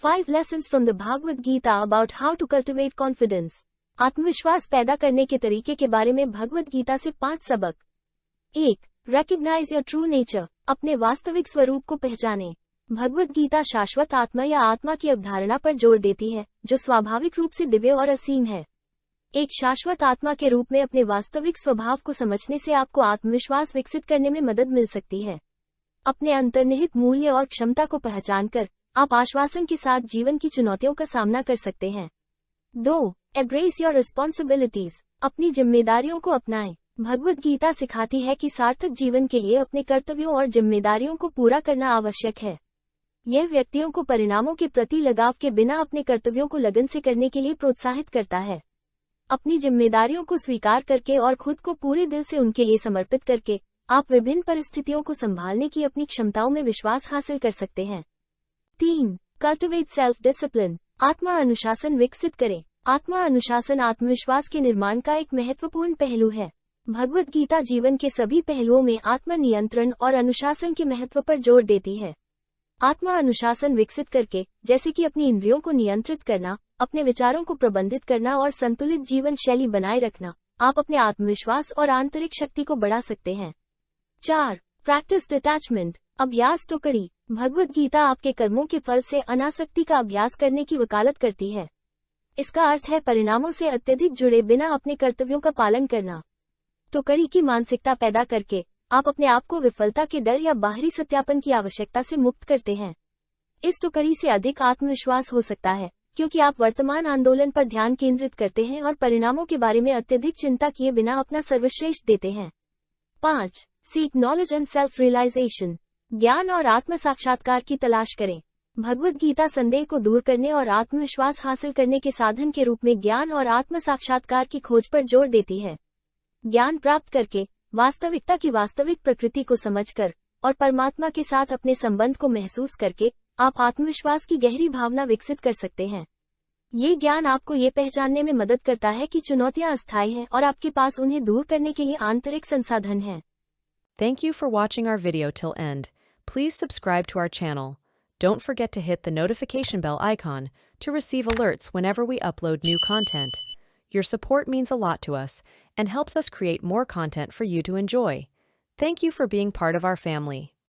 5 lessons from the Bhagavad Gita about how to cultivate confidence. आत्मविश्वास पैदा करने के तरीके के बारे में भगवद गीता से 5 सबक। 1. Recognize your true nature. अपने वास्तविक स्वरूप को पहचानें। भगवद गीता शाश्वत आत्मा या आत्मा की अवधारणा पर जोर देती है, जो स्वाभाविक रूप से दिव्य और असीम है। एक शाश्वत आत्मा के रूप में अपने वास्तविक स्वभाव को समझने से आपको आत्मविश्वास विकसित करने में मदद मिल सकती है। अपने अंतर्निहित मूल्य और क्षमता को पहचानकर आप आश्वासन के साथ जीवन की चुनौतियों का सामना कर सकते हैं। 2. Embrace your responsibilities. अपनी जिम्मेदारियों को अपनाएं। भगवद गीता सिखाती है कि सार्थक जीवन के लिए अपने कर्तव्यों और जिम्मेदारियों को पूरा करना आवश्यक है। यह व्यक्तियों को परिणामों के प्रति लगाव के बिना अपने कर्तव्यों को लगन से करने के लिए प्रोत्साहित करता है। अपनी जिम्मेदारियों को स्वीकार करके और खुद को पूरे दिल से उनके लिए समर्पित करके आप विभिन्न परिस्थितियों को संभालने की अपनी क्षमताओं में विश्वास हासिल कर सकते हैं। 3. Cultivate self-discipline. आत्मा अनुशासन विकसित करें। आत्मा अनुशासन आत्मविश्वास के निर्माण का एक महत्वपूर्ण पहलू है। भगवद गीता जीवन के सभी पहलुओं में आत्म नियंत्रण और अनुशासन के महत्व पर जोर देती है। आत्मा अनुशासन विकसित करके, जैसे कि अपनी इंद्रियों को नियंत्रित करना, अपने विचारों को प्रबंधित करना और संतुलित जीवन शैली बनाए रखना, आप अपने आत्मविश्वास और आंतरिक शक्ति को बढ़ा सकते हैं। 4. Practice detachment. अभ्यास टुकड़ी। भगवद गीता आपके कर्मों के फल से अनासक्ति का अभ्यास करने की वकालत करती है। इसका अर्थ है परिणामों से अत्यधिक जुड़े बिना अपने कर्तव्यों का पालन करना। टुकड़ी की मानसिकता पैदा करके आप अपने आप को विफलता के डर या बाहरी सत्यापन की आवश्यकता से मुक्त करते हैं। इस टुकड़ी से अधिक आत्मविश्वास हो सकता है, क्योंकि आप वर्तमान आंदोलन पर ध्यान केंद्रित करते हैं और परिणामों के बारे में अत्यधिक चिंता किए बिना अपना सर्वश्रेष्ठ देते हैं। 5. Seek knowledge and self-realization. ज्ञान और आत्म साक्षात्कार की तलाश करें। भगवद गीता संदेह को दूर करने और आत्मविश्वास हासिल करने के साधन के रूप में ज्ञान और आत्म साक्षात्कार की खोज पर जोर देती है। ज्ञान प्राप्त करके, वास्तविकता की वास्तविक प्रकृति को समझकर और परमात्मा के साथ अपने संबंध को महसूस करके आप आत्मविश्वास की गहरी भावना विकसित कर सकते हैं। ये ज्ञान आपको ये पहचानने में मदद करता है कि चुनौतियां अस्थायी हैं और आपके पास उन्हें दूर करने के लिए आंतरिक संसाधन हैं। Thank you for watching our video till end. Please subscribe to our channel. Don't forget to hit the notification bell icon to receive alerts whenever we upload new content. Your support means a lot to us and helps us create more content for you to enjoy. Thank you for being part of our family.